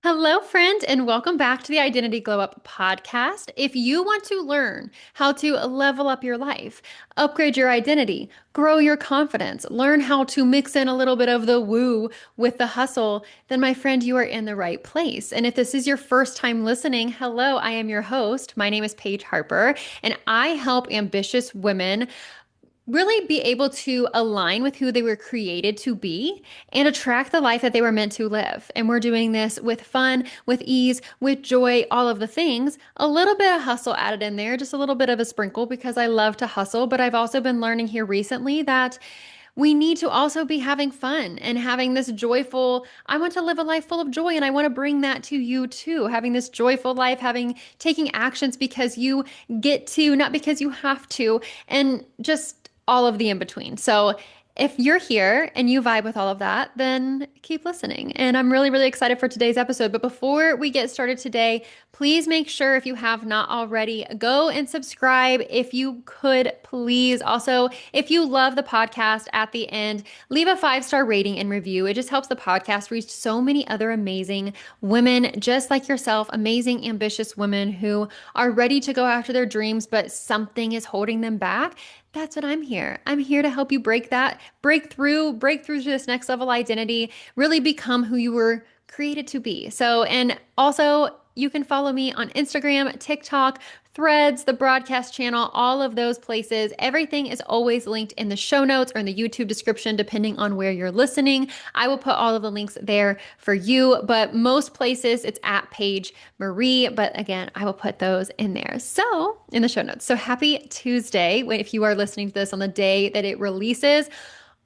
Hello, friend, and welcome back to the Identity Glow Up podcast. If you want to learn how to level up your life, upgrade your identity, grow your confidence, learn how to mix in a little bit of the woo with the hustle, then my friend, you are in the right place. And if this is your first time listening, hello, I am your host. My name is Paige Harper, and I help ambitious women really be able to align with who they were created to be and attract the life that they were meant to live. And we're doing this with fun, with ease, with joy, all of the things. A little bit of hustle added in there, just a little bit of a sprinkle because I love to hustle. But I've also been learning here recently that we need to also be having fun and having this joyful, I want to live a life full of joy and I want to bring that to you too. Having this joyful life, taking actions because you get to, not because you have to, and just all of the in between. So if you're here and you vibe with all of that, then keep listening. And I'm really, really excited for today's episode. But before we get started today, please make sure if you have not already, go and subscribe if you could, please. Also, if you love the podcast at the end, leave a 5-star rating and review. It just helps the podcast reach so many other amazing women just like yourself, amazing, ambitious women who are ready to go after their dreams, but something is holding them back. That's what I'm here. I'm here to help you break through to this next level identity, really become who you were created to be. So, and also you can follow me on Instagram, TikTok, Threads, the broadcast channel, all of those places. Everything is always linked in the show notes or in the YouTube description, depending on where you're listening. I will put all of the links there for you, but most places it's at Paige Marie. But again, I will put those in there. So in the show notes. So happy Tuesday if you are listening to this on the day that it releases.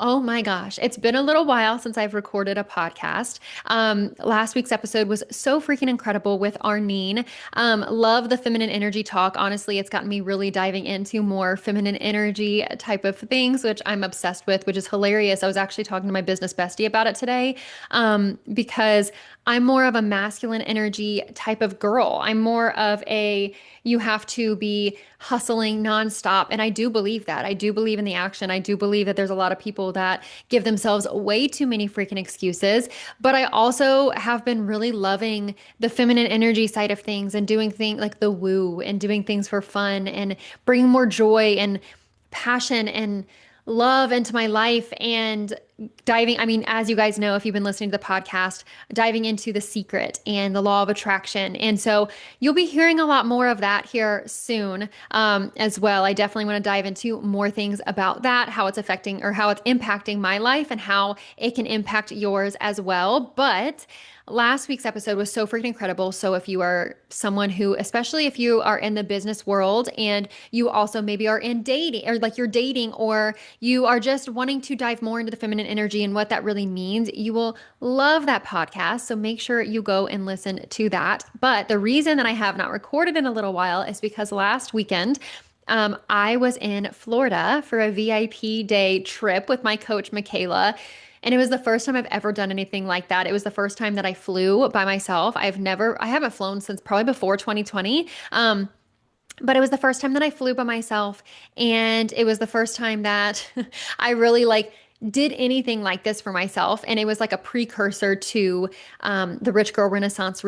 Oh my gosh, it's been a little while since I've recorded a podcast. Last week's episode was so freaking incredible with Arneen. Love the feminine energy talk. Honestly, it's gotten me really diving into more feminine energy type of things, which I'm obsessed with, which is hilarious. I was actually talking to my business bestie about it today, because I'm more of a masculine energy type of girl. I'm more of a, you have to be hustling nonstop. And I do believe that. I do believe in the action. I do believe that there's a lot of people that give themselves way too many freaking excuses. But I also have been really loving the feminine energy side of things and doing things like the woo and doing things for fun and bringing more joy and passion and love into my life and diving, I mean, as you guys know, if you've been listening to the podcast, diving into the secret and the law of attraction. And so you'll be hearing a lot more of that here soon, as well. I definitely want to dive into more things about that, how it's affecting or how it's impacting my life and how it can impact yours as well. But last week's episode was so freaking incredible. So if you are someone who, especially if you are in the business world and you also maybe are in dating or like you're dating or you are just wanting to dive more into the feminine energy and what that really means, you will love that podcast. So make sure you go and listen to that. But the reason that I have not recorded in a little while is because last weekend, I was in Florida for a VIP day trip with my coach, Mikayla. And it was the first time I've ever done anything like that. It was the first time that I flew by myself. I haven't flown since probably before 2020. But it was the first time that I flew by myself. And it was the first time that I really like did anything like this for myself. And it was like a precursor to the Rich Girl Renaissance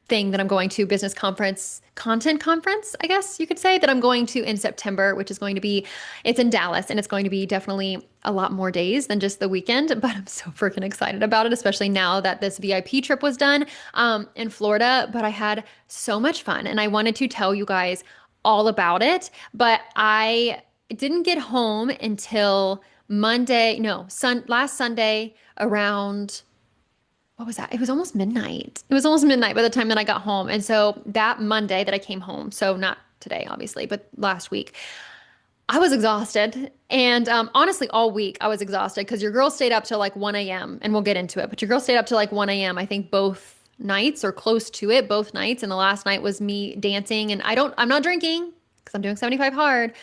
thing that I'm going to, business conference, content conference, I guess you could say, that I'm going to in September, which is going to be, it's in Dallas and it's going to be definitely a lot more days than just the weekend, but I'm so freaking excited about it, especially now that this VIP trip was done in Florida. But I had so much fun and I wanted to tell you guys all about it, but I didn't get home until last Sunday around, what was that? It was almost midnight. It was almost midnight by the time that I got home. And so that Monday that I came home, so not today, obviously, but last week, I was exhausted. And honestly, all week I was exhausted because your girl stayed up till like 1 a.m. and we'll get into it, but your girl stayed up till like 1 a.m. I think both nights or close to it, both nights. And the last night was me dancing. And I'm not drinking because I'm doing 75 hard.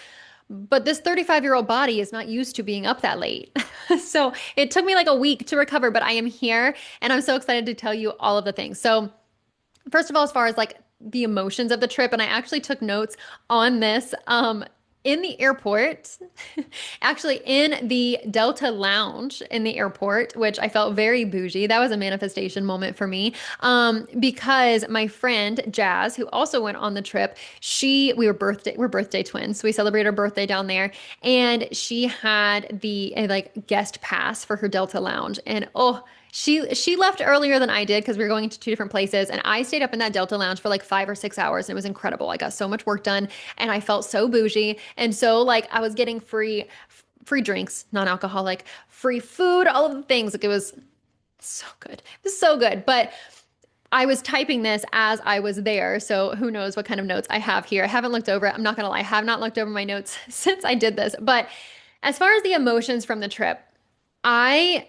But this 35-year-old body is not used to being up that late. So it took me like a week to recover, but I am here and I'm so excited to tell you all of the things. So first of all, as far as like the emotions of the trip, and I actually took notes on this. in the airport, actually in the Delta Lounge in the airport, which I felt very bougie. That was a manifestation moment for me. Because my friend Jazz, who also went on the trip, we're birthday twins. So we celebrated her birthday down there, and she had the like guest pass for her Delta Lounge. And oh, she left earlier than I did because we were going to two different places, and I stayed up in that Delta Lounge for like 5 or 6 hours, and it was incredible. I got so much work done, and I felt so bougie, and so like I was getting free drinks, non-alcoholic, free food, all of the things. Like it was so good. It was so good. But I was typing this as I was there, so who knows what kind of notes I have here. I haven't looked over it. I'm not gonna lie, I have not looked over my notes since I did this. But as far as the emotions from the trip, I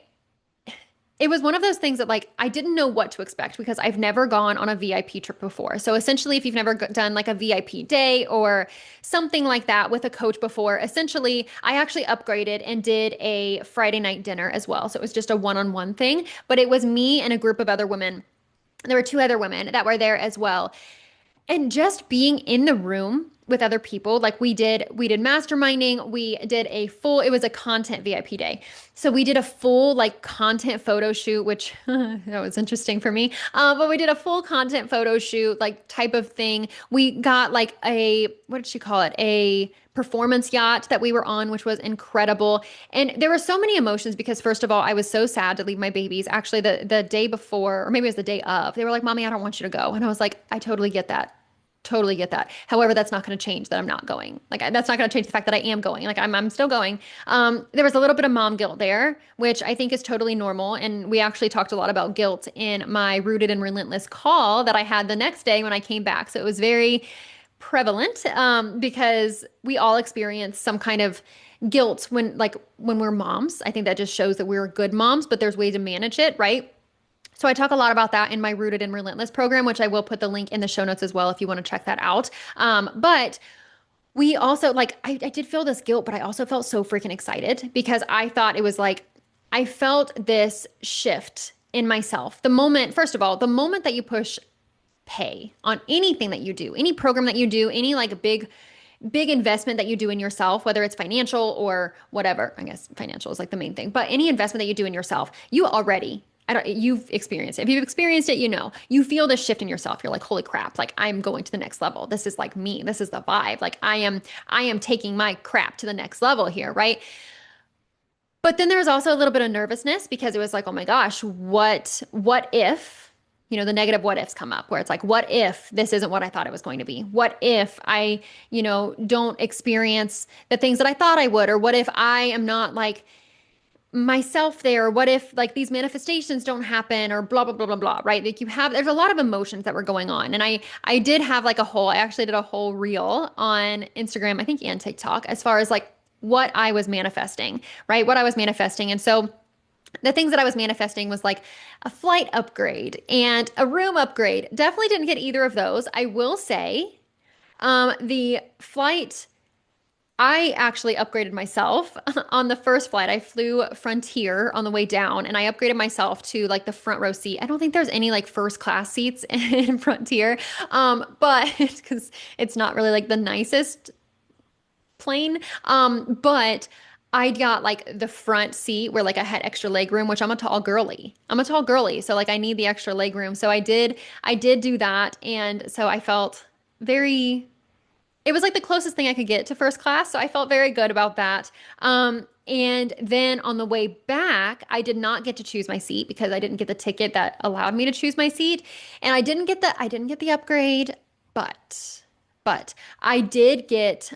it was one of those things that like I didn't know what to expect because I've never gone on a VIP trip before. So essentially, if you've never done like a VIP day or something like that with a coach before, essentially I actually upgraded and did a Friday night dinner as well. So it was just a one-on-one thing, but it was me and a group of other women. There were two other women that were there as well. And just being in the room with other people, like we did masterminding, we did a full, it was a content VIP day. So we did a full like content photo shoot, which that was interesting for me. But we did a full content photo shoot, like type of thing. We got like what did she call it? A performance yacht that we were on, which was incredible. And there were so many emotions because first of all, I was so sad to leave my babies. Actually, the day before, or maybe it was the day of, they were like, "Mommy, I don't want you to go." And I was like, I totally get that. Totally get that. However, that's not going to change that I'm not going. Like that's not going to change the fact that I am going. Like I'm still going. There was a little bit of mom guilt there, which I think is totally normal. And we actually talked a lot about guilt in my Rooted and Relentless call that I had the next day when I came back. So it was very prevalent because we all experience some kind of guilt when we're moms. I think that just shows that we're good moms, but there's ways to manage it, right? So I talk a lot about that in my Rooted and Relentless program, which I will put the link in the show notes as well if you want to check that out. But we also like I did feel this guilt, but I also felt so freaking excited because I thought it was like I felt this shift in myself. The moment, first of all, the moment that you push pay on anything that you do, any program that you do, any like big investment that you do in yourself, whether it's financial or whatever. I guess financial is like the main thing, but any investment that you do in yourself, you've experienced it. If you've experienced it, you know, you feel this shift in yourself. You're like, holy crap, like I'm going to the next level. This is like me. This is the vibe. Like I am taking my crap to the next level here, right? But then there was also a little bit of nervousness because it was like, oh my gosh, what if, the negative what ifs come up where it's like, what if this isn't what I thought it was going to be? What if I, don't experience the things that I thought I would? Or what if I am not like myself there? What if like these manifestations don't happen or blah, blah, blah, blah, blah, right? Like there's a lot of emotions that were going on. And I did have like I actually did a whole reel on Instagram, I think, and TikTok as far as like what I was manifesting, right? What I was manifesting. And so the things that I was manifesting was like a flight upgrade and a room upgrade. Definitely didn't get either of those. I will say, the flight, I actually upgraded myself on the first flight. I flew Frontier on the way down and I upgraded myself to like the front row seat. I don't think there's any like first class seats in Frontier. But because it's not really like the nicest plane. But I got like the front seat where like I had extra leg room, which I'm a tall girly. So like I need the extra leg room. So I did do that. And so I felt it was like the closest thing I could get to first class. So I felt very good about that. And then on the way back, I did not get to choose my seat because I didn't get the ticket that allowed me to choose my seat. And I didn't get the upgrade, but I did get,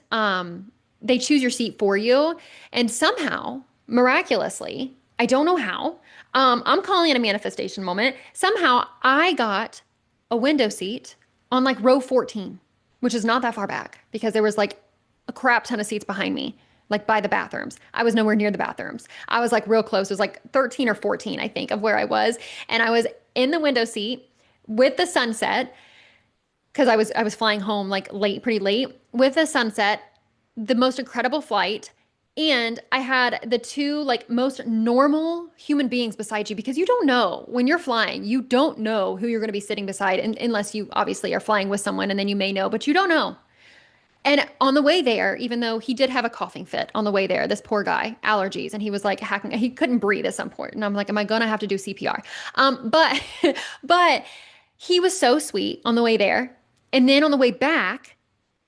they choose your seat for you. And somehow, miraculously, I don't know how, I'm calling it a manifestation moment. Somehow I got a window seat on like row 14, which is not that far back because there was like a crap ton of seats behind me, like by the bathrooms. I was nowhere near the bathrooms. I was like real close. It was like 13 or 14, I think, of where I was. And I was in the window seat with the sunset because I was flying home like late, pretty late with the sunset, the most incredible flight. And I had the two like most normal human beings beside you because you don't know when you're flying, you don't know who you're going to be sitting beside unless you obviously are flying with someone and then you may know, but you don't know. And on the way there, even though he did have a coughing fit on the way there, this poor guy, allergies, and he was like hacking, he couldn't breathe at some point. And I'm like, am I gonna have to do CPR? But but he was so sweet on the way there. And then on the way back,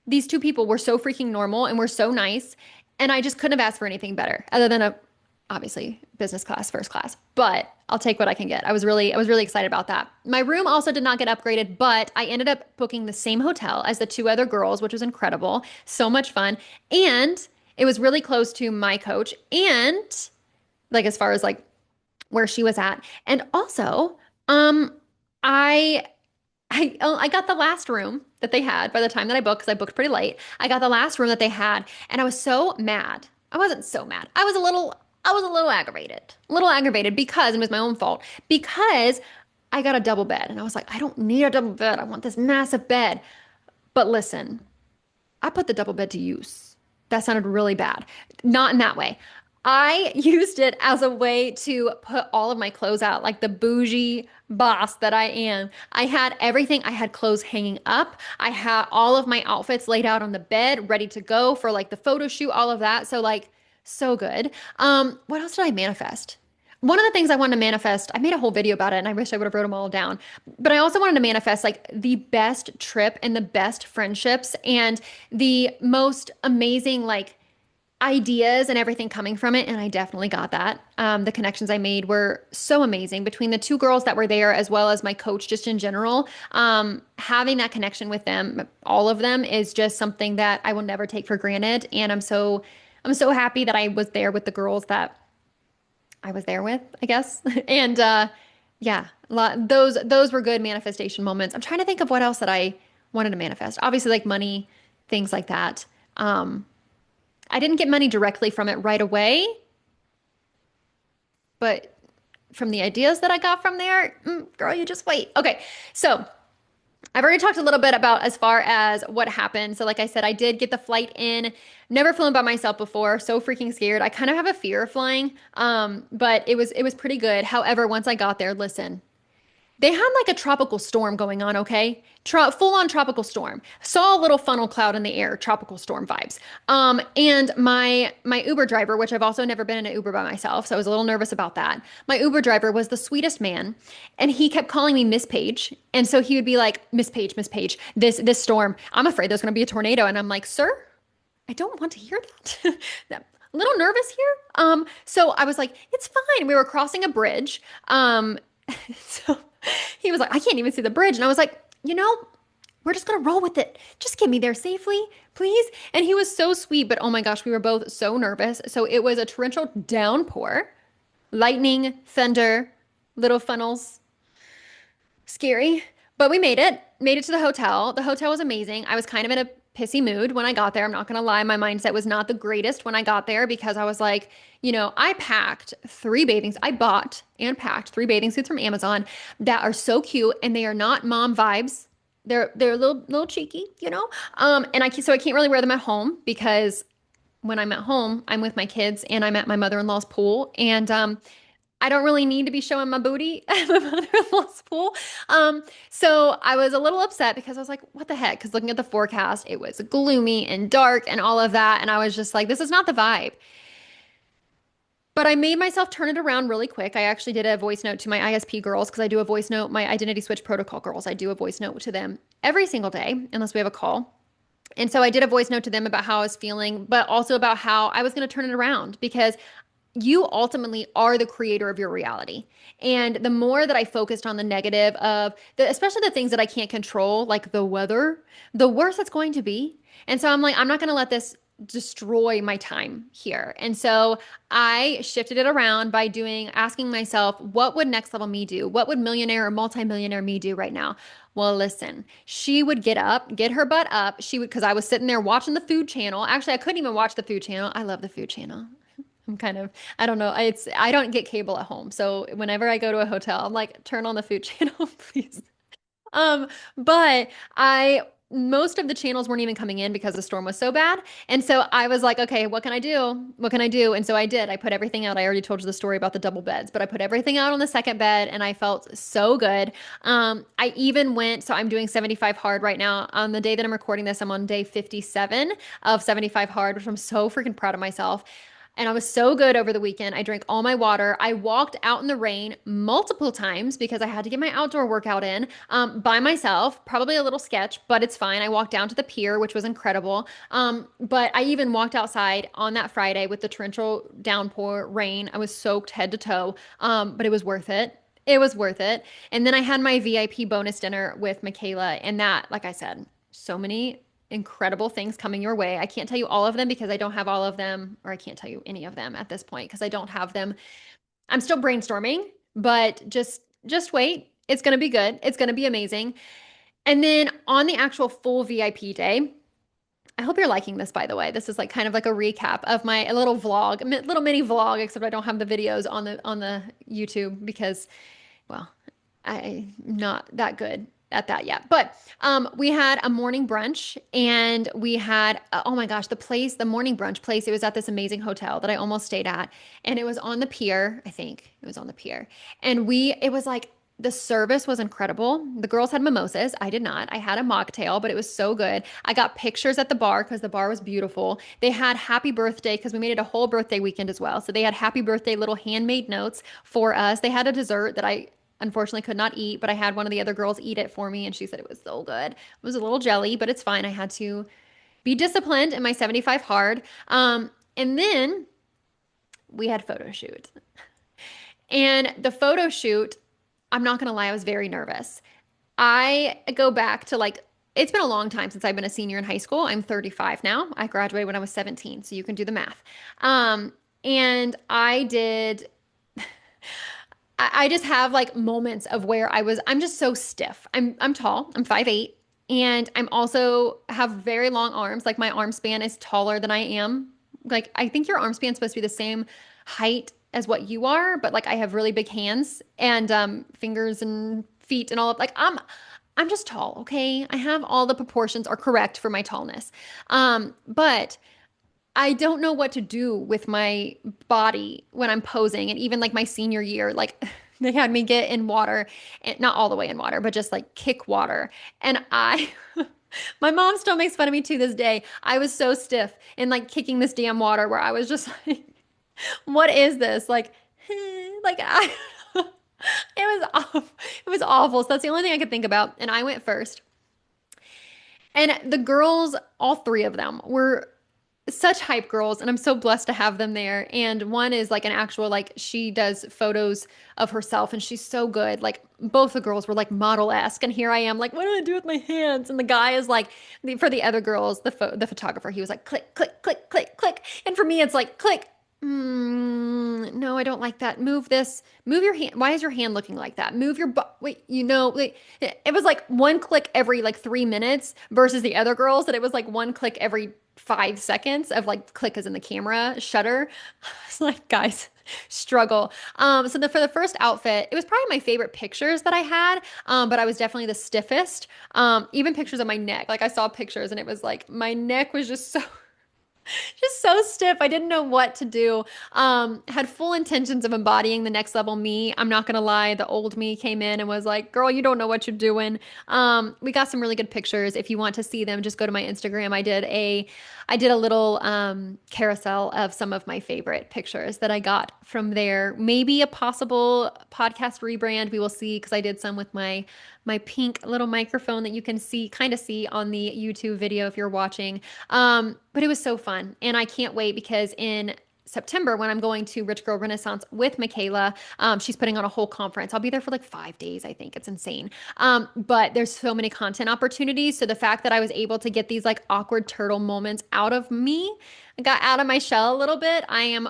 these two people were so freaking normal and were so nice. And I just couldn't have asked for anything better other than a obviously business class, first class, but I'll take what I can get. I was really excited about that. My room also did not get upgraded, but I ended up booking the same hotel as the two other girls, which was incredible. So much fun. And it was really close to my coach and like as far as like where she was at. And also, um, I I got the last room that they had by the time that I booked because I booked pretty late. I got the last room that they had, and I was so mad. I wasn't so mad. I was a little aggravated. A little aggravated because it was my own fault. Because I got a double bed, and I was like, I don't need a double bed. I want this massive bed. But listen, I put the double bed to use. That sounded really bad. Not in that way. I used it as a way to put all of my clothes out, like the bougie boss that I am. I had everything. I had clothes hanging up. I had all of my outfits laid out on the bed, ready to go for like the photo shoot, all of that. So like so good. What else did I manifest? One of the things I wanted to manifest, I made a whole video about it and I wish I would have wrote them all down. But I also wanted to manifest like the best trip and the best friendships and the most amazing like ideas and everything coming from it. And I definitely got that. The connections I made were so amazing between the two girls that were there, as well as my coach, just in general. Having that connection with them, all of them, is just something that I will never take for granted. And I'm so happy that I was there with the girls that I was there with, I guess. And yeah, those were good manifestation moments. I'm trying to think of what else that I wanted to manifest. Obviously, like money, things like that. Um, I didn't get money directly from it right away, but from the ideas that I got from there, girl, you just wait. Okay, so I've already talked a little bit about as far as what happened. So, like I said, I did get the flight in. Never flown by myself before, so freaking scared. I kind of have a fear of flying, but it was pretty good. However, once I got there, listen, they had like a tropical storm going on, okay? Full on tropical storm. Saw a little funnel cloud in the air, tropical storm vibes. And my Uber driver, which I've also never been in an Uber by myself, so I was a little nervous about that. My Uber driver was the sweetest man, and he kept calling me Miss Page. And so he would be like, Miss Page, this storm, I'm afraid there's gonna be a tornado. And I'm like, sir, I don't want to hear that. A little nervous here. So I was like, it's fine. We were crossing a bridge. So he was like, I can't even see the bridge. And I was like, we're just gonna roll with it. Just get me there safely, please. And he was so sweet, but oh my gosh, we were both so nervous. So it was a torrential downpour, lightning, thunder, little funnels, scary. But we made it to the hotel. The hotel was amazing. I was kind of in a pissy mood when I got there. I'm not gonna lie, my mindset was not the greatest when I got there because I was like, I packed three bathing. I bought and packed three bathing suits from Amazon that are so cute and they are not mom vibes. They're a little cheeky, And I can't really wear them at home because when I'm at home, I'm with my kids and I'm at my mother-in-law's pool and I don't really need to be showing my booty at my mother-in-law's pool. So I was a little upset because I was like, what the heck? Because looking at the forecast, it was gloomy and dark and all of that. And I was just like, this is not the vibe. But I made myself turn it around really quick. I actually did a voice note to my ISP girls because I do a voice note, my identity switch protocol girls. I do a voice note to them every single day, unless we have a call. And so I did a voice note to them about how I was feeling, but also about how I was going to turn it around because you ultimately are the creator of your reality. And the more that I focused on the negative of especially the things that I can't control, like the weather, the worse it's going to be. And so I'm like, I'm not going to let this destroy my time here. And so I shifted it around by asking myself, what would next level me do? What would millionaire or multimillionaire me do right now? Well, listen, she would get up, get her butt up. Because I was sitting there watching the food channel. Actually, I couldn't even watch the food channel. I love the food channel. I don't know. I don't get cable at home. So whenever I go to a hotel, I'm like, turn on the food channel, please. Um, but most of the channels weren't even coming in because the storm was so bad. And so I was like, okay, what can I do? What can I do? And so I did. I put everything out. I already told you the story about the double beds, but I put everything out on the second bed and I felt so good. I even went, so I'm doing 75 hard right now. On the day that I'm recording this, I'm on day 57 of 75 hard, which I'm so freaking proud of myself. And I was so good over the weekend. I drank all my water. I walked out in the rain multiple times because I had to get my outdoor workout in by myself. Probably a little sketch, but it's fine. I walked down to the pier, which was incredible. But I even walked outside on that Friday with the torrential downpour rain. I was soaked head to toe, but it was worth it. It was worth it. And then I had my VIP bonus dinner with Mikayla, and that, like I said, so many incredible things coming your way. I can't tell you all of them because I don't have all of them, or I can't tell you any of them at this point because I don't have them. I'm still brainstorming, but just wait. It's going to be good. It's going to be amazing. And then on the actual full VIP day, I hope you're liking this, by the way. This is like kind of like a recap of my a little vlog, little mini vlog, except I don't have the videos on the YouTube because, well, I'm not that good at that yet. But we had a morning brunch and we had, oh my gosh, the morning brunch place, it was at this amazing hotel that I almost stayed at. And it was on the pier, I think it was on the pier. And it was like, the service was incredible. The girls had mimosas. I did not. I had a mocktail, but it was so good. I got pictures at the bar because the bar was beautiful. They had happy birthday because we made it a whole birthday weekend as well. So they had happy birthday little handmade notes for us. They had a dessert that I unfortunately could not eat, but I had one of the other girls eat it for me and she said it was so good. It was a little jelly, but it's fine. I had to be disciplined in my 75 hard. And then we had photo shoot. And the photo shoot, I'm not gonna lie, I was very nervous. I go back to like, it's been a long time since I've been a senior in high school. I'm 35 now. I graduated when I was 17, so you can do the math. And I did I just have like moments of where I'm just so stiff. I'm tall. I'm 5'8", and I'm also have very long arms. Like my arm span is taller than I am. Like I think your arm span is supposed to be the same height as what you are, but like I have really big hands and fingers and feet and all of like I'm just tall, okay? I have all the proportions are correct for my tallness. But I don't know what to do with my body when I'm posing. And even like my senior year, like they had me get in water, and not all the way in water, but just like kick water. And my mom still makes fun of me to this day. I was so stiff in like kicking this damn water where I was just like, what is this? Like, like it was it was awful. So that's the only thing I could think about. And I went first. And the girls, all three of them, were such hype girls, and I'm so blessed to have them there. And one is like an actual, like, she does photos of herself, and she's so good. Like, both the girls were like model-esque, and here I am, like, what do I do with my hands? And the guy is like, for the other girls, the photographer, he was like, click, click, click, click, click. And for me, it's like, click. No, I don't like that. Move this. Move your hand. Why is your hand looking like that? Move your butt. Wait, like, it was like one click every like 3 minutes versus the other girls that it was like one click every 5 seconds of like click as in the camera shutter. It's like, guys, struggle. For the first outfit, it was probably my favorite pictures that I had. But I was definitely the stiffest. Even pictures of my neck. Like I saw pictures and it was like my neck was just so just so stiff. I didn't know what to do. Had full intentions of embodying the next level me. I'm not gonna lie, the old me came in and was like, girl, you don't know what you're doing. We got some really good pictures. If you want to see them, just go to my Instagram. I did a little carousel of some of my favorite pictures that I got from there. Maybe a possible podcast rebrand. We will see, because I did some with my pink little microphone that you can kind of see on the YouTube video if you're watching. But it was so fun. And I can't wait because in September, when I'm going to Rich Girl Renaissance with Mikayla, she's putting on a whole conference. I'll be there for like 5 days, I think. It's insane. But there's so many content opportunities. So the fact that I was able to get these like awkward turtle moments out of me, I got out of my shell a little bit. I am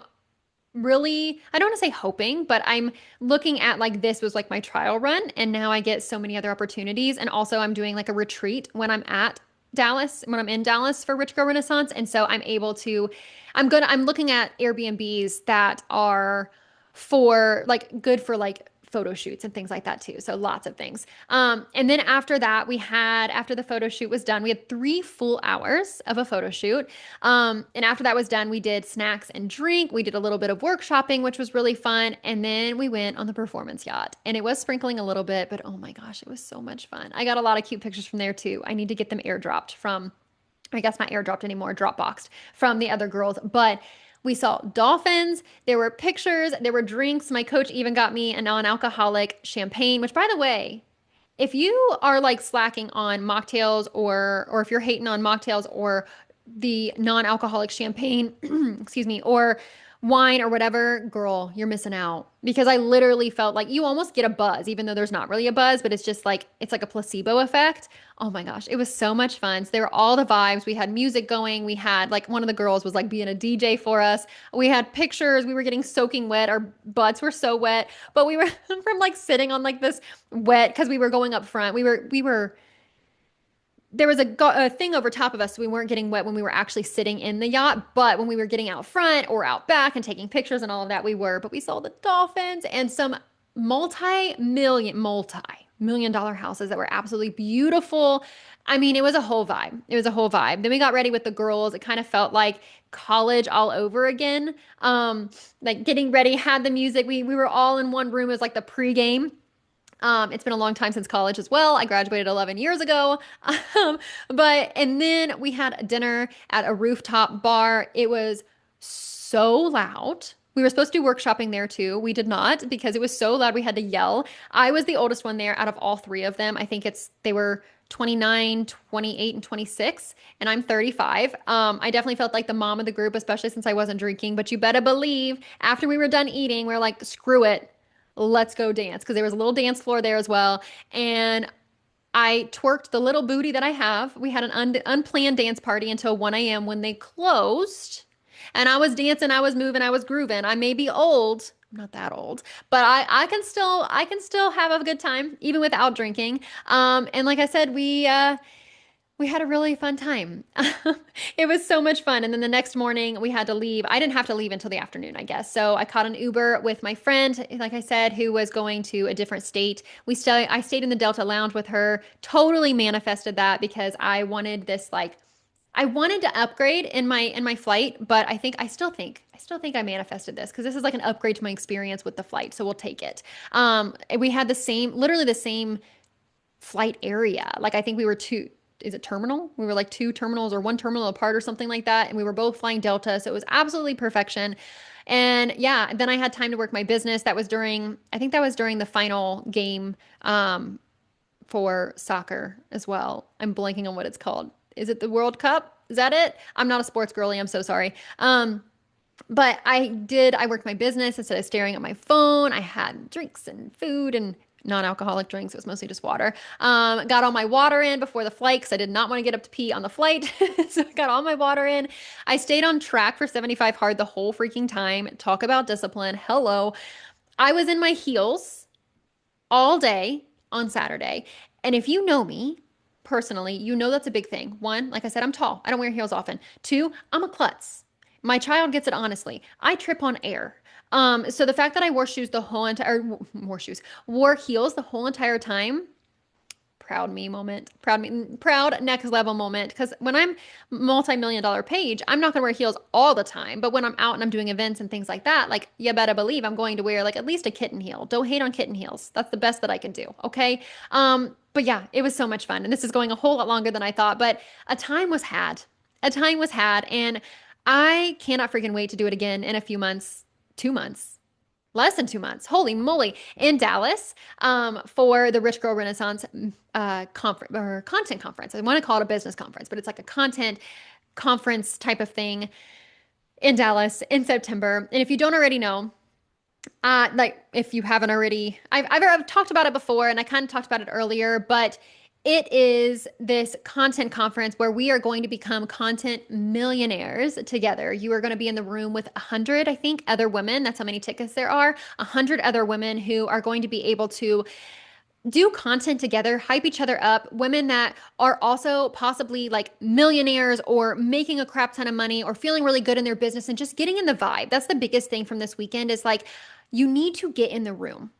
really, I don't want to say hoping, but I'm looking at like this was like my trial run, and now I get so many other opportunities. And also I'm doing like a retreat when I'm in Dallas for Rich Girl Renaissance. And so I'm able to, I'm looking at Airbnbs that are for like good for like photo shoots and things like that too. So lots of things. And then after that, after the photo shoot was done, we had 3 full hours of a photo shoot. And after that was done, we did snacks and drink. We did a little bit of workshopping, which was really fun. And then we went on the performance yacht, and it was sprinkling a little bit, but oh my gosh, it was so much fun. I got a lot of cute pictures from there too. I need to get them airdropped from, I guess not airdropped anymore, Dropboxed from the other girls. But we saw dolphins. There were pictures. There were drinks. My coach even got me a non-alcoholic champagne, which, by the way, if you are like slacking on mocktails, or if you're hating on mocktails or the non-alcoholic champagne, excuse me, or wine or whatever, girl, you're missing out. Because I literally felt like you almost get a buzz, even though there's not really a buzz, but it's like a placebo effect. Oh my gosh, it was so much fun. So there were all the vibes. We had music going. We had like one of the girls was like being a DJ for us. We had pictures. We were getting soaking wet. Our butts were so wet, but we were from like sitting on like this wet because we were going up front. We were there was a thing over top of us, so we weren't getting wet when we were actually sitting in the yacht. But when we were getting out front or out back and taking pictures and all of that, we were. But we saw the dolphins and some multi-million dollar houses that were absolutely beautiful. I mean, it was a whole vibe. It was a whole vibe. Then we got ready with the girls. It kind of felt like college all over again. Like getting ready, had the music. We were all in one room. It was like the pregame. It's been a long time since college as well. I graduated 11 years ago. And then we had dinner at a rooftop bar. It was so loud. We were supposed to do workshopping there too. We did not because it was so loud. We had to yell. I was the oldest one there out of all three of them. I think they were 29, 28, and 26, and I'm 35. I definitely felt like the mom of the group, especially since I wasn't drinking. But you better believe after we were done eating, we are like, screw it. Let's go dance, because there was a little dance floor there as well. And I twerked the little booty that I have. We had an unplanned dance party until 1 a.m. when they closed. And I was dancing, I was moving, I was grooving. I may be old. I'm not that old, but I can still have a good time even without drinking. And like I said, we had a really fun time. It was so much fun. And then the next morning we had to leave. I didn't have to leave until the afternoon, I guess. So I caught an Uber with my friend, like I said, who was going to a different state. I stayed in the Delta Lounge with her, totally manifested that because I wanted to upgrade in my flight, but I still think I manifested this because this is like an upgrade to my experience with the flight. So we'll take it. We had literally the same flight area. Like I think we were is it terminal? We were like 2 terminals or 1 terminal apart or something like that. And we were both flying Delta. So it was absolutely perfection. And yeah, then I had time to work my business. I think that was during the final game, for soccer as well. I'm blanking on what it's called. Is it the World Cup? Is that it? I'm not a sports girly. I'm so sorry. But I worked my business instead of staring at my phone. I had drinks and food and non-alcoholic drinks. It was mostly just water. Got all my water in before the flight because I did not want to get up to pee on the flight. So I got all my water in. I stayed on track for 75 hard the whole freaking time. Talk about discipline. Hello. I was in my heels all day on Saturday. And if you know me personally, you know that's a big thing. One, like I said, I'm tall. I don't wear heels often. Two, I'm a klutz. My child gets it honestly. I trip on air. So the fact that I wore shoes the whole entire, wore heels the whole entire time, proud me moment, proud next level moment. Because when I'm multi-million dollar page, I'm not gonna wear heels all the time. But when I'm out and I'm doing events and things like that, like you better believe I'm going to wear like at least a kitten heel. Don't hate on kitten heels. That's the best that I can do. Okay. But yeah, it was so much fun. And this is going a whole lot longer than I thought, but a time was had. A time was had. And I cannot freaking wait to do it again in a few months, 2 months, less than 2 months. Holy moly. In Dallas, for the Rich Girl Renaissance conference or content conference. I want to call it a business conference, but it's like a content conference type of thing in Dallas in September. And if you don't already know, like if you haven't already, I've talked about it before and I kind of talked about it earlier, but it is this content conference where we are going to become content millionaires together. You are going to be in the room with 100, I think, other women. That's how many tickets there are. 100 other women who are going to be able to do content together, hype each other up, women that are also possibly like millionaires or making a crap ton of money or feeling really good in their business and just getting in the vibe. That's the biggest thing from this weekend is like, you need to get in the room.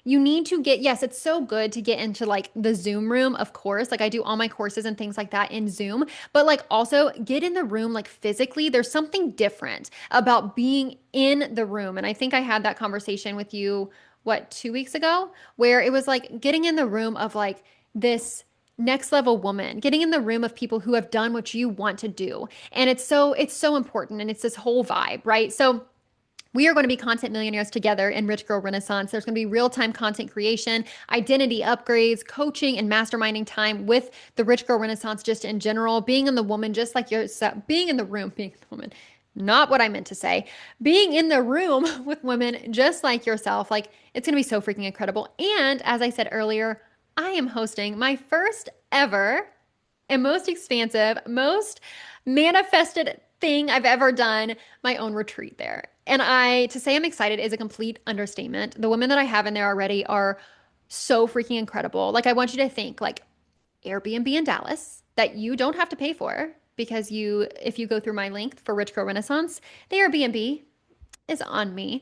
you need to get, yes, it's so good to get into like the Zoom room, of course. Like I do all my courses and things like that in Zoom, but like also get in the room like physically. There's something different about being in the room. And I think I had that conversation with you, what, 2 weeks ago, where it was like getting in the room of like this next level woman, getting in the room of people who have done what you want to do. And it's so important and it's this whole vibe, right? So we are going to be content millionaires together in Rich Girl Renaissance. There's going to be real-time content creation, identity upgrades, coaching, and masterminding time with the Rich Girl Renaissance just in general, being in the woman just like yourself, being in the room, being the woman. Not what I meant to say. Being in the room with women just like yourself, like it's going to be so freaking incredible. And as I said earlier, I am hosting my first ever and most expansive, most manifested thing I've ever done, my own retreat there. And to say I'm excited is a complete understatement. The women that I have in there already are so freaking incredible. Like I want you to think like Airbnb in Dallas that you don't have to pay for because if you go through my link for Rich Girl Renaissance, the Airbnb is on me.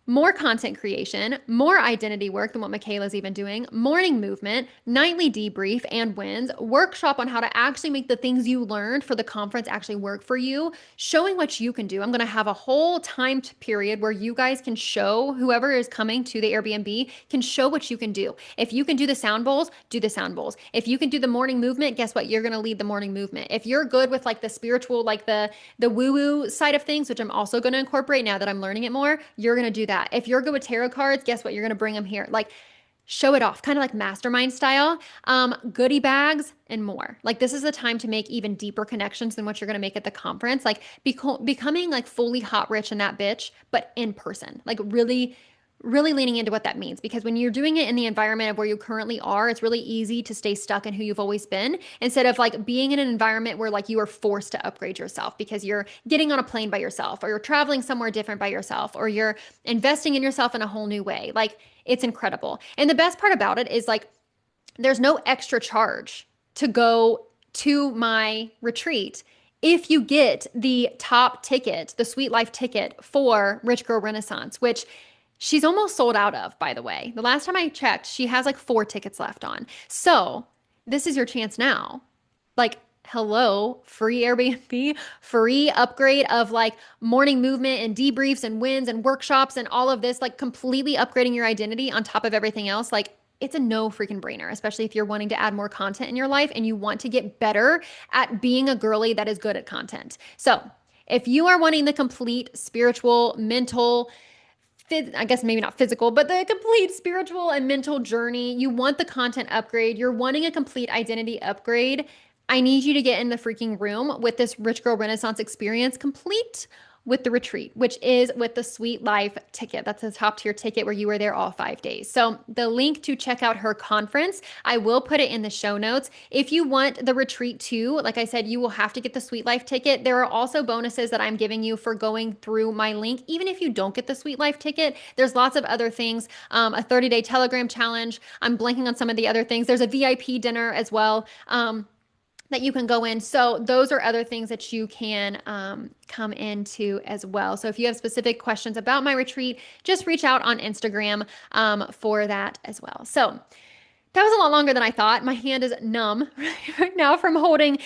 More content creation, more identity work than what Mikayla's even doing, morning movement, nightly debrief and wins, workshop on how to actually make the things you learned for the conference actually work for you, showing what you can do. I'm going to have a whole timed period where you guys can show, whoever is coming to the Airbnb can show what you can do. If you can do the sound bowls, do the sound bowls. If you can do the morning movement, guess what? You're going to lead the morning movement. If you're good with like the spiritual, like the woo-woo side of things, which I'm also going to incorporate now that I'm learning it more, you're going to do that. If you're good with tarot cards, guess what? You're going to bring them here. Like show it off, kind of like mastermind style, goodie bags and more. Like this is the time to make even deeper connections than what you're going to make at the conference. Like becoming like fully hot, rich and that bitch, but in person, like really leaning into what that means. Because when you're doing it in the environment of where you currently are, it's really easy to stay stuck in who you've always been instead of like being in an environment where like you are forced to upgrade yourself because you're getting on a plane by yourself or you're traveling somewhere different by yourself or you're investing in yourself in a whole new way. Like it's incredible. And the best part about it is like there's no extra charge to go to my retreat if you get the top ticket, the Sweet Life ticket for Rich Girl Renaissance, which she's almost sold out of, by the way. The last time I checked, she has like 4 tickets left on. So this is your chance now. Like, hello, free Airbnb, free upgrade of like morning movement and debriefs and wins and workshops and all of this, like completely upgrading your identity on top of everything else. Like, it's a no freaking brainer, especially if you're wanting to add more content in your life and you want to get better at being a girly that is good at content. So, if you are wanting the complete spiritual, mental, I guess maybe not physical, but the complete spiritual and mental journey. You want the content upgrade. You're wanting a complete identity upgrade. I need you to get in the freaking room with this Rich Girl Renaissance experience complete with the retreat, which is with the Sweet Life ticket. That's a top tier ticket where you were there all 5 days. So the link to check out her conference, I will put it in the show notes. If you want the retreat too, like I said, you will have to get the Sweet Life ticket. There are also bonuses that I'm giving you for going through my link. Even if you don't get the Sweet Life ticket, there's lots of other things. A 30-day Telegram challenge. I'm blanking on some of the other things. There's a VIP dinner as well. That you can go in. So those are other things that you can come into as well. So if you have specific questions about my retreat, just reach out on Instagram for that as well. So that was a lot longer than I thought. My hand is numb right now from holding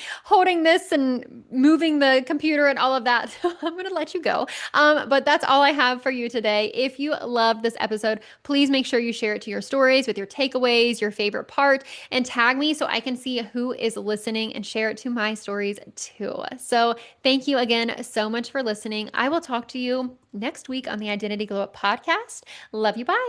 this and moving the computer and all of that. So I'm going to let you go. But that's all I have for you today. If you loved this episode, please make sure you share it to your stories with your takeaways, your favorite part, and tag me so I can see who is listening and share it to my stories too. So thank you again so much for listening. I will talk to you next week on the Identity Glow Up podcast. Love you. Bye.